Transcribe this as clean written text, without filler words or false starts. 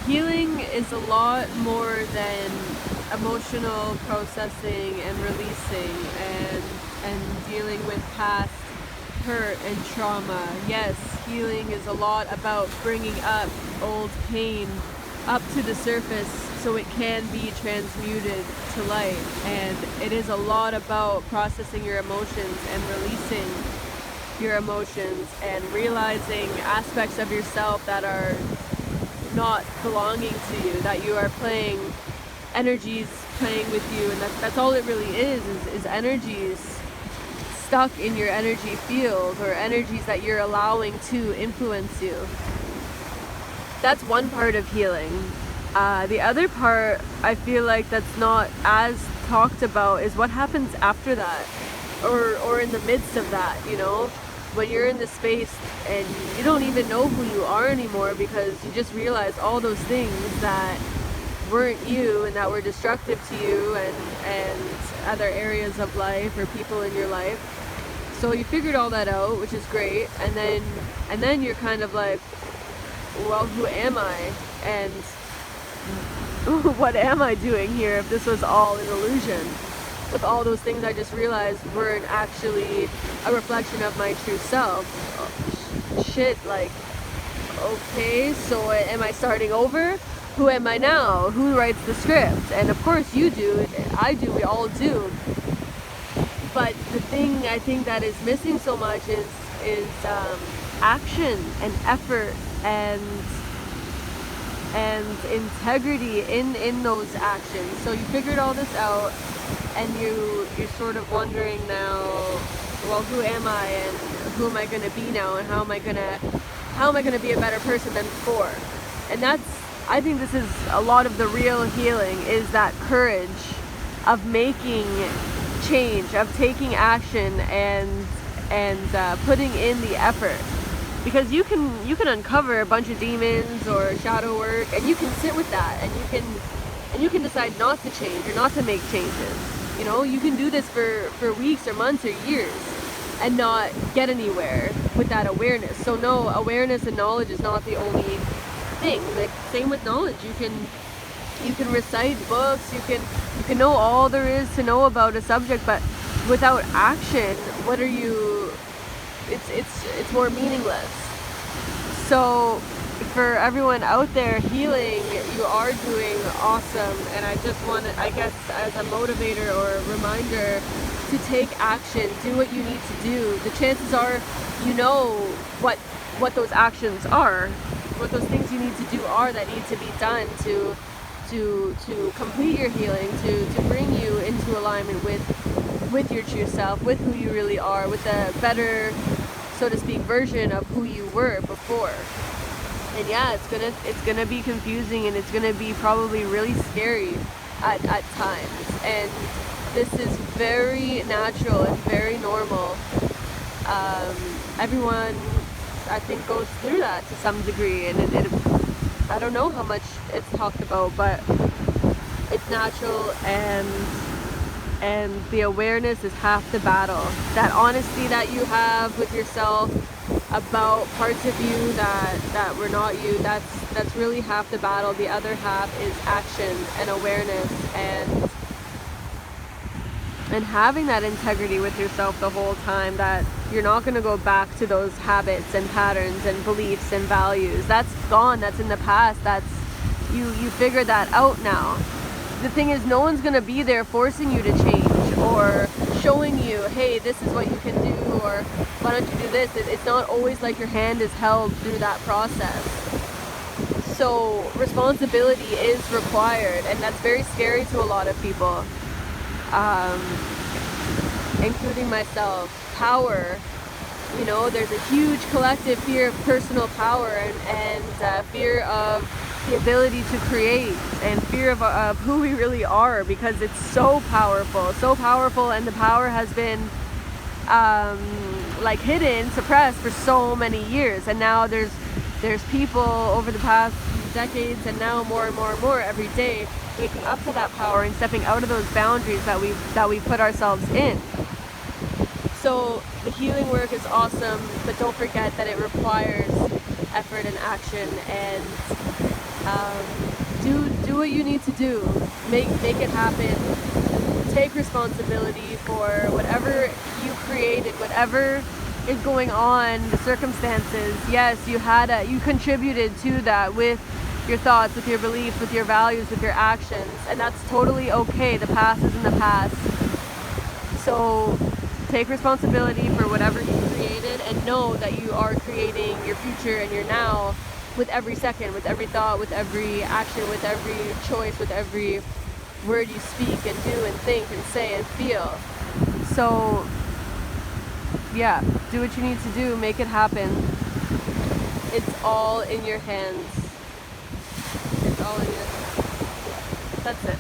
Healing is a lot more than emotional processing and releasing and dealing with past hurt and trauma. Yes, healing is a lot about bringing up old pain up to the surface so it can be transmuted to light. And it is a lot about processing your emotions and releasing your emotions and realizing aspects of yourself that are not belonging to you, that you are playing energies playing with you, and that's all it really is energies stuck in your energy field, or energies that you're allowing to influence you. That's one part of healing. The other part, I feel like that's not as talked about, is what happens after that, or in the midst of that, you know? When you're in the space and you don't even know who you are anymore, because you just realize all those things that weren't you and that were destructive to you and other areas of life or people in your life. So you figured all that out, which is great, and then you're kind of like, well, who am I? And what am I doing here if this was all an illusion? With all those things I just realized weren't actually a reflection of my true self. Shit, like, okay, so am I starting over? Who am I now? Who writes the script? And of course you do, I do, we all do. But the thing I think that is missing so much is action and effort and integrity in those actions. So you figured all this out, and you're sort of wondering now, well, who am I, and who am I going to be now, and how am I going to be a better person than before? And I think this is a lot of the real healing, is that courage of making change, of taking action and putting in the effort. Because you can uncover a bunch of demons or shadow work, and you can sit with that, and you can decide not to change or not to make changes. You know, you can do this for weeks or months or years and not get anywhere with that awareness. So no, awareness and knowledge is not the only thing. Like, same with knowledge. You can recite books, you can know all there is to know about a subject, but without action, what are you? It's more meaningless. So for everyone out there healing, you are doing awesome, and I just want to, I guess, as a motivator or a reminder, to take action, do what you need to do. The chances are you know what those actions are, what those things you need to do are, that need to be done to complete your healing, to bring you into alignment with your true self, with who you really are, with a better, so to speak, version of who you were before. And yeah, it's gonna be confusing, and it's gonna be probably really scary at times. And this is very natural and very normal. Everyone, I think, goes through that to some degree, and I don't know how much it's talked about, but it's natural, and the awareness is half the battle. That honesty that you have with yourself about parts of you that were not you, that's really half the battle. The other half is action and awareness, and having that integrity with yourself the whole time, that you're not going to go back to those habits and patterns and beliefs and values. That's gone, that's in the past, you figured that out now. The thing is, no one's going to be there forcing you to change or showing you, hey, this is what you can do, or why don't you do this. It's not always like your hand is held through that process. So responsibility is required, and that's very scary to a lot of people, including myself. Power, you know, there's a huge collective fear of personal power, and fear of the ability to create, and fear of who we really are, because it's so powerful, and the power has been like hidden, suppressed for so many years. And now there's people over the past decades, and now more and more every day, waking up to that power and stepping out of those boundaries that we put ourselves in. So the healing work is awesome, but don't forget that it requires effort and action, and Do what you need to do. Make it happen. Take responsibility for whatever you created, whatever is going on, the circumstances. Yes, you contributed to that with your thoughts, with your beliefs, with your values, with your actions, and that's totally okay. The past is in the past. So take responsibility for whatever you created, and know that you are creating your future and your now with every second, with every thought, with every action, with every choice, with every word you speak and do and think and say and feel. So yeah, do what you need to do, make it happen. It's all in your hands. It's all in your hands. That's it.